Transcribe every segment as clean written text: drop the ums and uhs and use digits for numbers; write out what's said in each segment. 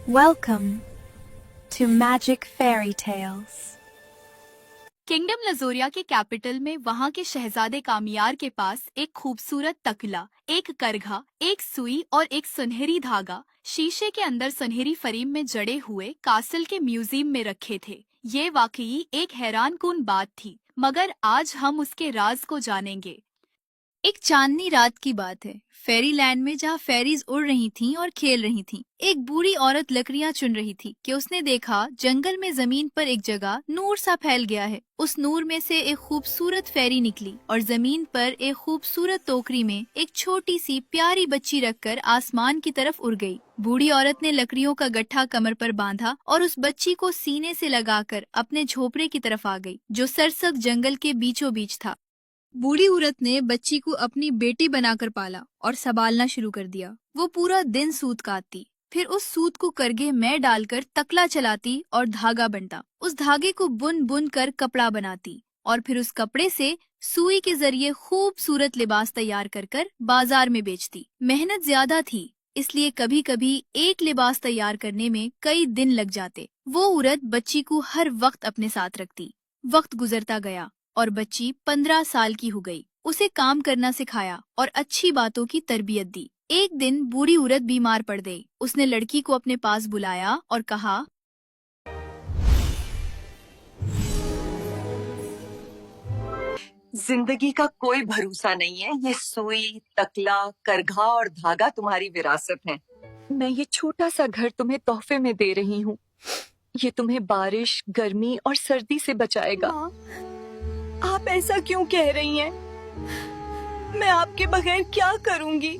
Welcome to Magic Fairy Tales. Kingdom लजोरिया के capital में वहाँ के शहजादे कामियार के पास एक खूबसूरत तकला, एक करघा, एक सुई और एक सुनहरी धागा शीशे के अंदर सुनहरी फ्रेम में जड़े हुए कासल के म्यूजियम में रखे थे। ये वाकई एक हैरानकुन बात थी, मगर आज हम उसके राज को जानेंगे। एक चांदनी रात की बात है, फेरी लैंड में जहाँ फेरीज उड़ रही थीं और खेल रही थीं। एक बूढ़ी औरत लकड़ियाँ चुन रही थी कि उसने देखा जंगल में जमीन पर एक जगह नूर सा फैल गया है। उस नूर में से एक खूबसूरत फेरी निकली और जमीन पर एक खूबसूरत टोकरी में एक छोटी सी प्यारी बच्ची रखकर आसमान की तरफ उड़ गई। बूढ़ी औरत ने लकड़ियों का गट्ठा कमर पर बांधा और उस बच्ची को सीने से लगाकर अपने झोपड़े की तरफ आ गई, जो सरसब्ज जंगल के बीचों बीच था। बूढ़ी औरत ने बच्ची को अपनी बेटी बनाकर पाला और संभालना शुरू कर दिया। वो पूरा दिन सूत काटती, फिर उस सूत को करघे में डालकर तकला चलाती और धागा बनता। उस धागे को बुन बुन कर कपड़ा बनाती और फिर उस कपड़े से सुई के जरिए खूबसूरत लिबास तैयार कर कर बाजार में बेचती। मेहनत ज्यादा थी, इसलिए कभी कभी एक लिबास तैयार करने में कई दिन लग जाते। वो औरत बच्ची को हर वक्त अपने साथ रखती। वक्त गुजरता गया और बच्ची 15 साल की हो गई। उसे काम करना सिखाया और अच्छी बातों की तरबियत दी। एक दिन बूढ़ी औरत बीमार पड़ गई। उसने लड़की को अपने पास बुलाया और कहा, जिंदगी का कोई भरोसा नहीं है। ये सुई, तकला, करघा और धागा तुम्हारी विरासत है। मैं ये छोटा सा घर तुम्हें तोहफे में दे रही हूँ। ये तुम्हें बारिश, गर्मी और सर्दी से बचाएगा। आप ऐसा क्यों कह रही हैं? मैं आपके बगैर क्या करूंगी?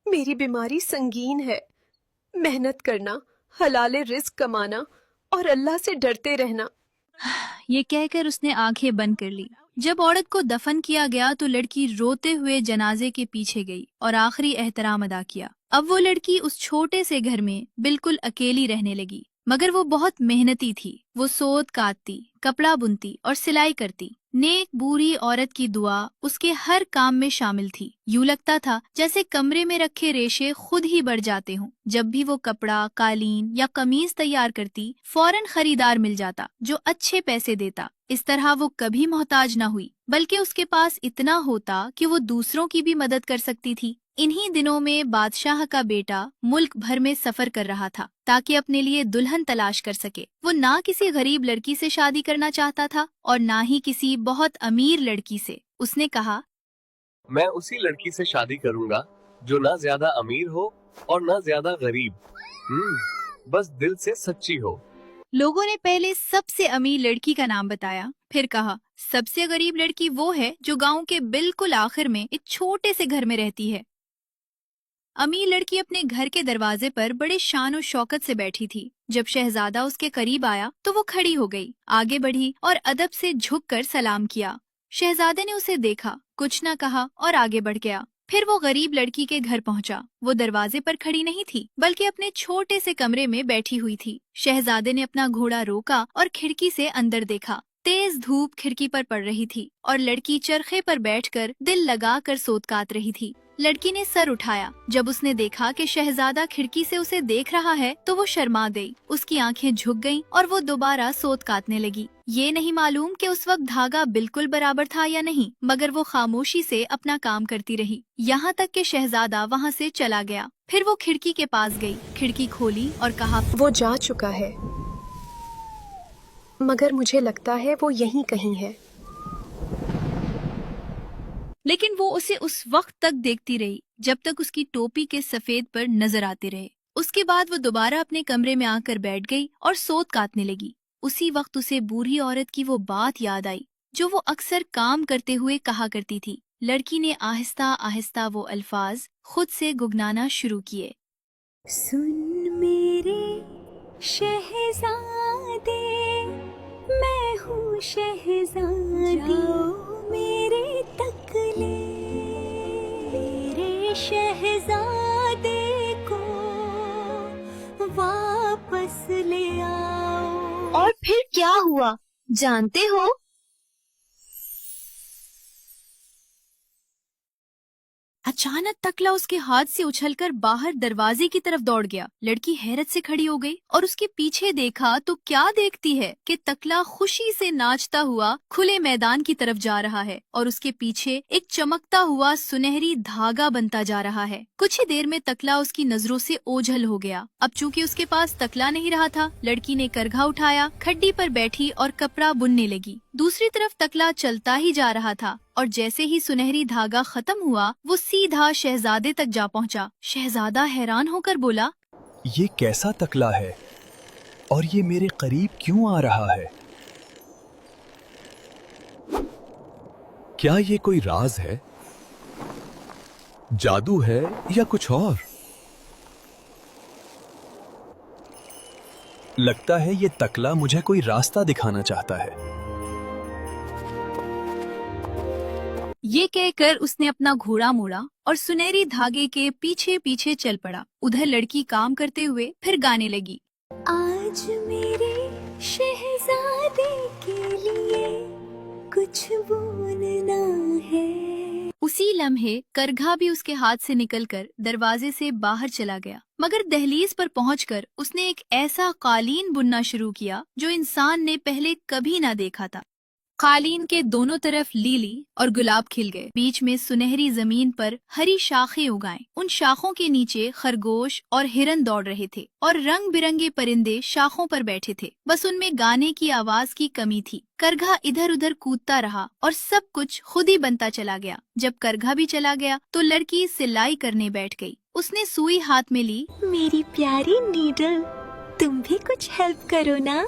मेरी बीमारी संगीन है। मेहनत करना, हलाले रिस्क कमाना और अल्लाह से डरते रहना। ये कहकर उसने आंखें बंद कर ली। जब औरत को दफन किया गया तो लड़की रोते हुए जनाजे के पीछे गई और आखिरी एहतराम अदा किया। अब वो लड़की उस छोटे से घर में बिल्कुल अकेली रहने लगी, मगर वो बहुत मेहनती थी। वो सोत काटती, कपड़ा बुनती और सिलाई करती। नेक बूढ़ी औरत की दुआ उसके हर काम में शामिल थी। यूं लगता था जैसे कमरे में रखे रेशे खुद ही बढ़ जाते हों। जब भी वो कपड़ा, कालीन या कमीज तैयार करती, फौरन खरीदार मिल जाता जो अच्छे पैसे देता। इस तरह वो कभी मोहताज न हुई, बल्कि उसके पास इतना होता कि वो दूसरों की भी मदद कर सकती थी। इन्हीं दिनों में बादशाह का बेटा मुल्क भर में सफर कर रहा था ताकि अपने लिए दुल्हन तलाश कर सके। वो ना किसी गरीब लड़की से शादी करना चाहता था और ना ही किसी बहुत अमीर लड़की से। उसने कहा, मैं उसी लड़की से शादी करूंगा जो ना ज्यादा अमीर हो और ना ज्यादा गरीब, बस दिल से सच्ची हो। लोगों ने पहले सबसे अमीर लड़की का नाम बताया, फिर कहा सबसे गरीब लड़की वो है जो गांव के बिल्कुल आखिर में एक छोटे से घर में रहती है। अमीर लड़की अपने घर के दरवाजे पर बड़े शान और शौकत से बैठी थी। जब शहजादा उसके करीब आया तो वो खड़ी हो गई, आगे बढ़ी और अदब से झुककर सलाम किया। शहजादे ने उसे देखा, कुछ न कहा और आगे बढ़ गया। फिर वो गरीब लड़की के घर पहुंचा। वो दरवाजे पर खड़ी नहीं थी, बल्कि अपने छोटे से कमरे में बैठी हुई थी। शहजादे ने अपना घोड़ा रोका और खिड़की से अंदर देखा। तेज धूप खिड़की पर पड़ रही थी और लड़की चरखे पर बैठकर दिल लगाकर सोत काट रही थी। लड़की ने सर उठाया। जब उसने देखा कि शहजादा खिड़की से उसे देख रहा है तो वो शर्मा गई। उसकी आंखें झुक गईं और वो दोबारा सोत काटने लगी। ये नहीं मालूम कि उस वक्त धागा बिल्कुल बराबर था या नहीं, मगर वो खामोशी से अपना काम करती रही, यहाँ तक कि शहजादा वहाँ से चला गया। फिर वो खिड़की के पास गई, खिड़की खोली और कहा, वो जा चुका है, मगर मुझे लगता है वो यहीं कहीं है। लेकिन वो उसे उस वक्त तक देखती रही जब तक उसकी टोपी के सफेद पर नजर आते रहे। उसके बाद वो दोबारा अपने कमरे में आकर बैठ गई और सोत काटने लगी। उसी वक्त उसे बूढ़ी औरत की वो बात याद आई जो वो अक्सर काम करते हुए कहा करती थी। लड़की ने आहिस्ता आहिस्ता वो अल्फाज खुद से गुनगुनाना शुरू किए, सुन मेरे शहजादे, मैं हूँ शहजादी, मेरे तकले, मेरे शहजादे को वापस ले आओ। और फिर क्या हुआ जानते हो? अचानक तकला उसके हाथ से उछलकर बाहर दरवाजे की तरफ दौड़ गया। लड़की हैरत से खड़ी हो गई और उसके पीछे देखा तो क्या देखती है कि तकला खुशी से नाचता हुआ खुले मैदान की तरफ जा रहा है और उसके पीछे एक चमकता हुआ सुनहरी धागा बनता जा रहा है। कुछ ही देर में तकला उसकी नजरों से ओझल हो गया। अब चूंकि उसके पास तकला नहीं रहा था, लड़की ने करघा उठाया, खड्डी पर बैठी और कपड़ा बुनने लगी। दूसरी तरफ तकला चलता ही जा रहा था और जैसे ही सुनहरी धागा खत्म हुआ वो सीधा शहजादे तक जा पहुंचा। शहजादा हैरान होकर बोला, ये कैसा तकला है और ये मेरे करीब क्यों आ रहा है? क्या ये कोई राज है, जादू है या कुछ और? लगता है ये तकला मुझे कोई रास्ता दिखाना चाहता है। ये कहकर उसने अपना घोड़ा मोड़ा और सुनहरी धागे के पीछे पीछे चल पड़ा। उधर लड़की काम करते हुए फिर गाने लगी। आज मेरे शहजादे के लिए कुछ बोलना है। उसी लम्हे करघा भी उसके हाथ से निकलकर दरवाजे से बाहर चला गया, मगर दहलीज पर पहुंचकर उसने एक ऐसा कालीन बुनना शुरू किया जो इंसान ने पहले कभी ना देखा था। कालीन के दोनों तरफ लीली और गुलाब खिल गए। बीच में सुनहरी जमीन पर हरी शाखें उगाएं। उन शाखों के नीचे खरगोश और हिरन दौड़ रहे थे और रंग बिरंगे परिंदे शाखों पर बैठे थे। बस उनमें गाने की आवाज की कमी थी। करघा इधर उधर कूदता रहा और सब कुछ खुद ही बनता चला गया। जब करघा भी चला गया तो लड़की सिलाई करने बैठ गई। उसने सुई हाथ में ली। मेरी प्यारी नीडल, तुम भी कुछ हेल्प करो ना।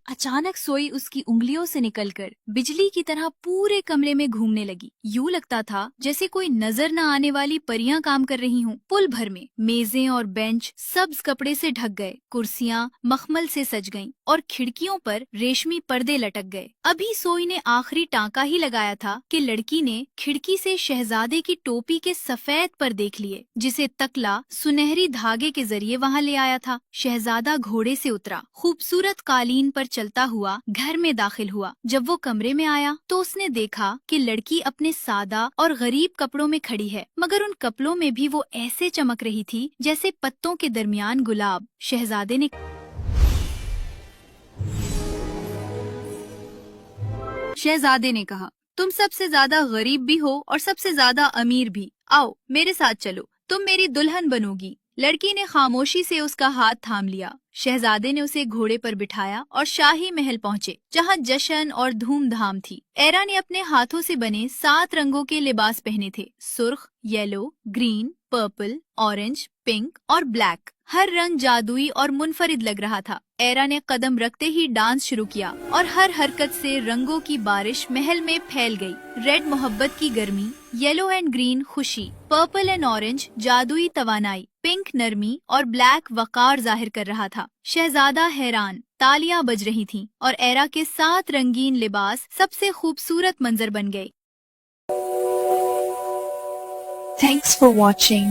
अचानक सुई उसकी उंगलियों से निकलकर बिजली की तरह पूरे कमरे में घूमने लगी। यूं लगता था जैसे कोई नजर न आने वाली परियां काम कर रही हों। पुल भर में मेजें और बेंच सब्ज कपड़े से ढक गए, कुर्सियां मखमल से सज गईं और खिड़कियों पर रेशमी पर्दे लटक गए। अभी सोई ने आखिरी टांका ही लगाया था कि लड़की ने खिड़की से शहजादे की टोपी के सफेद पर देख लिए, जिसे तकला सुनहरी धागे के जरिए वहां ले आया था। शहजादा घोड़े से उतरा, खूबसूरत कालीन पर चलता हुआ घर में दाखिल हुआ। जब वो कमरे में आया तो उसने देखा कि लड़की अपने सादा और गरीब कपड़ों में खड़ी है, मगर उन कपड़ों में भी वो ऐसे चमक रही थी जैसे पत्तों के दरमियान गुलाब। शहजादे ने कहा, तुम सबसे ज्यादा गरीब भी हो और सबसे ज्यादा अमीर भी। आओ मेरे साथ चलो, तुम मेरी दुल्हन बनोगी। लड़की ने खामोशी से उसका हाथ थाम लिया। शहजादे ने उसे घोड़े पर बिठाया और शाही महल पहुँचे, जहाँ जश्न और धूमधाम थी। एरा ने अपने हाथों से बने 7 रंगों के लिबास पहने थे, सुर्ख, yellow, green, purple, orange, pink और ब्लैक। हर रंग जादुई और मुनफरिद लग रहा था। एरा ने कदम रखते ही डांस शुरू किया और हर हरकत से रंगों की बारिश महल में फैल गई। रेड मोहब्बत की गर्मी, येलो एंड ग्रीन खुशी, पर्पल एंड ऑरेंज जादुई तवानाई, पिंक नरमी और ब्लैक वकार जाहिर कर रहा था। शहजादा हैरान, तालियां बज रही थीं और एरा के 7 रंगीन लिबास सबसे खूबसूरत मंजर बन गए। Thanks for watching.